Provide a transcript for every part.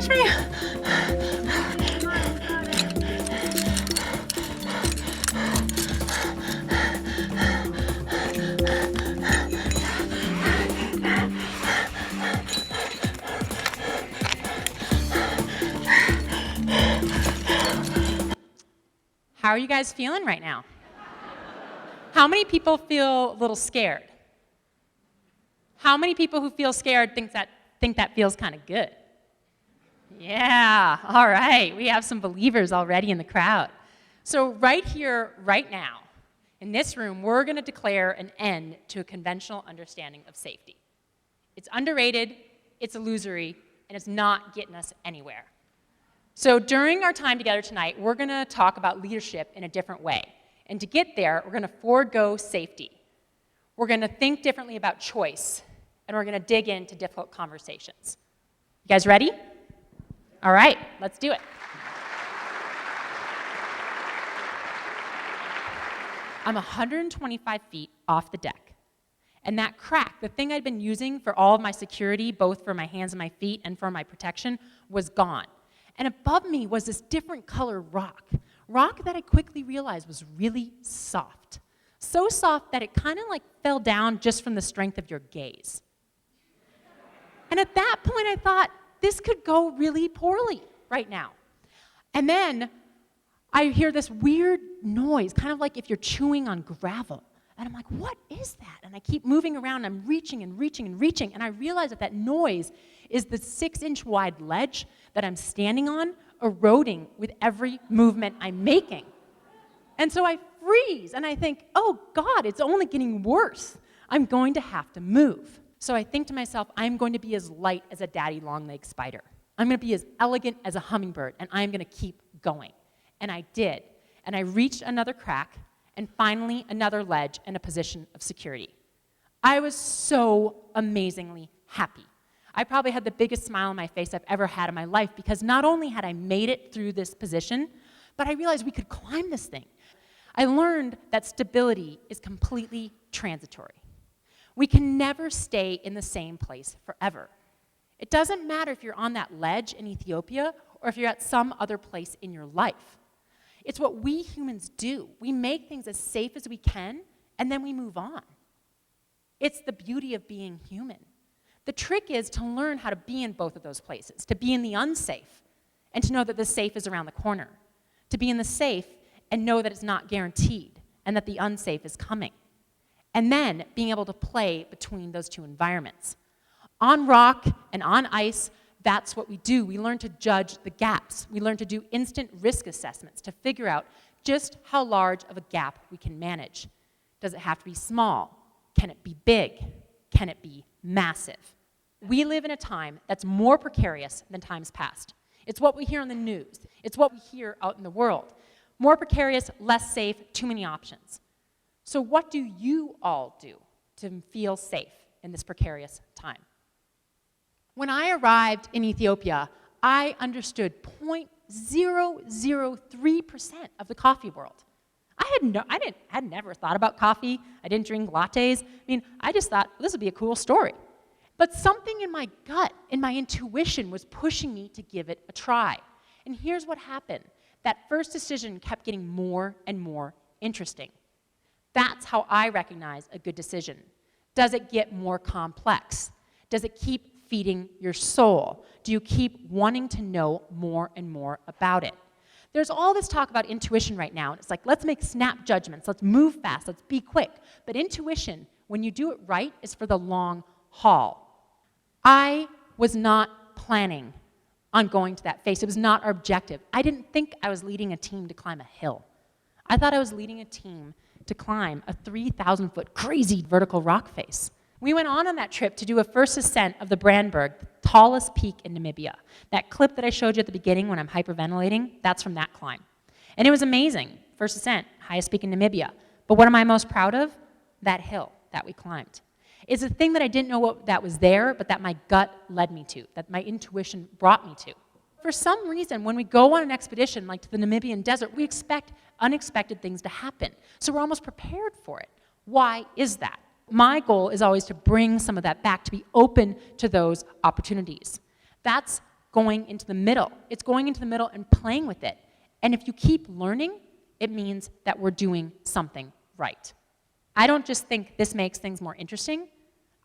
much for you. How are you guys feeling right now? How many people feel a little scared? How many people who feel scared think that feels kind of good? Yeah, all right. We have some believers already in the crowd. So right here, right now, in this room, we're going to declare an end to a conventional understanding of safety. It's underrated, it's illusory, and it's not getting us anywhere. So during our time together tonight, we're going to talk about leadership in a different way. And to get there, we're going to forego safety. We're going to think differently about choice, and we're going to dig into difficult conversations. You guys ready? All right, let's do it. I'm 125 feet off the deck. And that crack, the thing I'd been using for all of my security, both for my hands and my feet and for my protection, was gone. And above me was this different color rock that I quickly realized was really soft. So soft that it kind of like fell down just from the strength of your gaze. And at that point I thought, this could go really poorly right now. And then I hear this weird noise, kind of like if you're chewing on gravel. And I'm like, what is that? And I keep moving around, I'm reaching and reaching and reaching, and I realize that noise is the 6-inch wide ledge that I'm standing on, eroding with every movement I'm making. And so I freeze, and I think, oh God, it's only getting worse. I'm going to have to move. So I think to myself, I'm going to be as light as a daddy long-legged spider. I'm going to be as elegant as a hummingbird, and I'm going to keep going. And I did. And I reached another crack, and finally another ledge and a position of security. I was so amazingly happy. I probably had the biggest smile on my face I've ever had in my life because not only had I made it through this position, but I realized we could climb this thing. I learned that stability is completely transitory. We can never stay in the same place forever. It doesn't matter if you're on that ledge in Ethiopia or if you're at some other place in your life. It's what we humans do. We make things as safe as we can, and then we move on. It's the beauty of being human. The trick is to learn how to be in both of those places, to be in the unsafe, and to know that the safe is around the corner. To be in the safe and know that it's not guaranteed, and that the unsafe is coming. And then being able to play between those two environments. On rock and on ice, that's what we do. We learn to judge the gaps. We learn to do instant risk assessments to figure out just how large of a gap we can manage. Does it have to be small? Can it be big? Can it be massive? We live in a time that's more precarious than times past. It's what we hear on the news. It's what we hear out in the world. More precarious, less safe, too many options. So what do you all do to feel safe in this precarious time? When I arrived in Ethiopia, I understood 0.003% of the coffee world. I had never thought about coffee. I didn't drink lattes. I mean, I just thought, this would be a cool story. But something in my gut, in my intuition, was pushing me to give it a try. And here's what happened. That first decision kept getting more and more interesting. That's how I recognize a good decision. Does it get more complex? Does it keep feeding your soul? Do you keep wanting to know more and more about it? There's all this talk about intuition right now, and it's like, let's make snap judgments, let's move fast, let's be quick. But intuition, when you do it right, is for the long haul. I was not planning on going to that phase. It was not our objective. I didn't think I was leading a team to climb a hill. I thought I was leading a team to climb a 3,000-foot crazy vertical rock face. We went on that trip to do a first ascent of the Brandberg, the tallest peak in Namibia. That clip that I showed you at the beginning when I'm hyperventilating, that's from that climb. And it was amazing. First ascent, highest peak in Namibia. But what am I most proud of? That hill that we climbed. It's a thing that I didn't know that was there, but that my gut led me to, that my intuition brought me to. For some reason, when we go on an expedition like to the Namibian desert, we expect unexpected things to happen. So we're almost prepared for it. Why is that? My goal is always to bring some of that back, to be open to those opportunities. That's going into the middle. It's going into the middle and playing with it. And if you keep learning, it means that we're doing something right. I don't just think this makes things more interesting.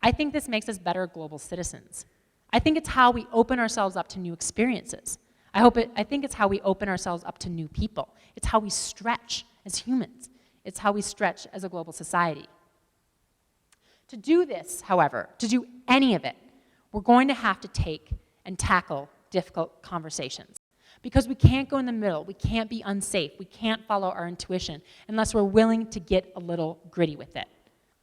I think this makes us better global citizens. I think it's how we open ourselves up to new experiences. I think it's how we open ourselves up to new people. It's how we stretch as humans. It's how we stretch as a global society. To do this, however, to do any of it, we're going to have to take and tackle difficult conversations. Because we can't go in the middle, we can't be unsafe, we can't follow our intuition unless we're willing to get a little gritty with it.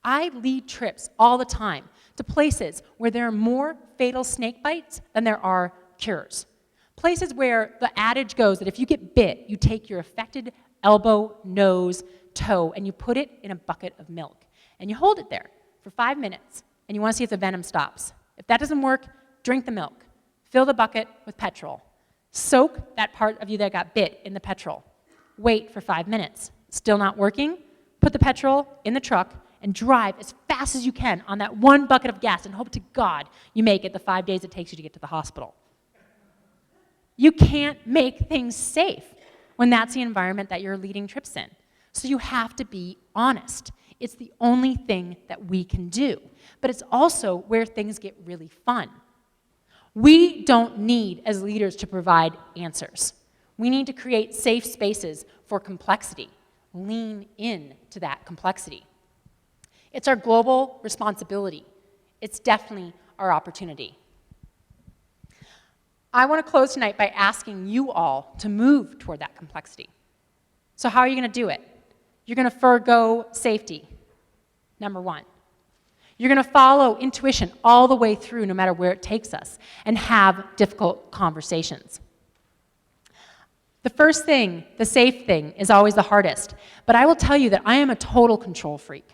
I lead trips all the time to places where there are more fatal snake bites than there are cures. Places where the adage goes that if you get bit, you take your affected elbow, nose, toe, and you put it in a bucket of milk. And you hold it there for 5 minutes, and you want to see if the venom stops. If that doesn't work, drink the milk. Fill the bucket with petrol. Soak that part of you that got bit in the petrol. Wait for 5 minutes. Still not working? Put the petrol in the truck and drive as fast as you can on that one bucket of gas and hope to God you make it the 5 days it takes you to get to the hospital. You can't make things safe when that's the environment that you're leading trips in. So you have to be honest. It's the only thing that we can do. But it's also where things get really fun. We don't need, as leaders, to provide answers. We need to create safe spaces for complexity. Lean in to that complexity. It's our global responsibility. It's definitely our opportunity. I want to close tonight by asking you all to move toward that complexity. So how are you going to do it? You're going to forego safety, number one. You're going to follow intuition all the way through, no matter where it takes us, and have difficult conversations. The first thing, the safe thing, is always the hardest. But I will tell you that I am a total control freak.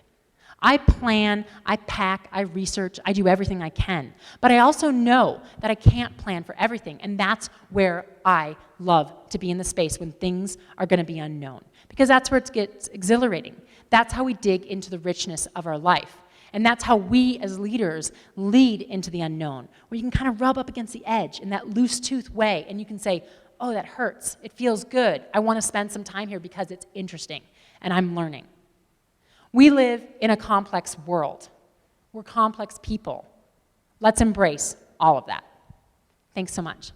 I plan, I pack, I research, I do everything I can. But I also know that I can't plan for everything, and that's where I love to be in the space when things are going to be unknown. Because that's where it gets exhilarating. That's how we dig into the richness of our life. And that's how we, as leaders, lead into the unknown, where you can kind of rub up against the edge in that loose-tooth way, and you can say, oh, that hurts. It feels good. I want to spend some time here because it's interesting, and I'm learning. We live in a complex world. We're complex people. Let's embrace all of that. Thanks so much.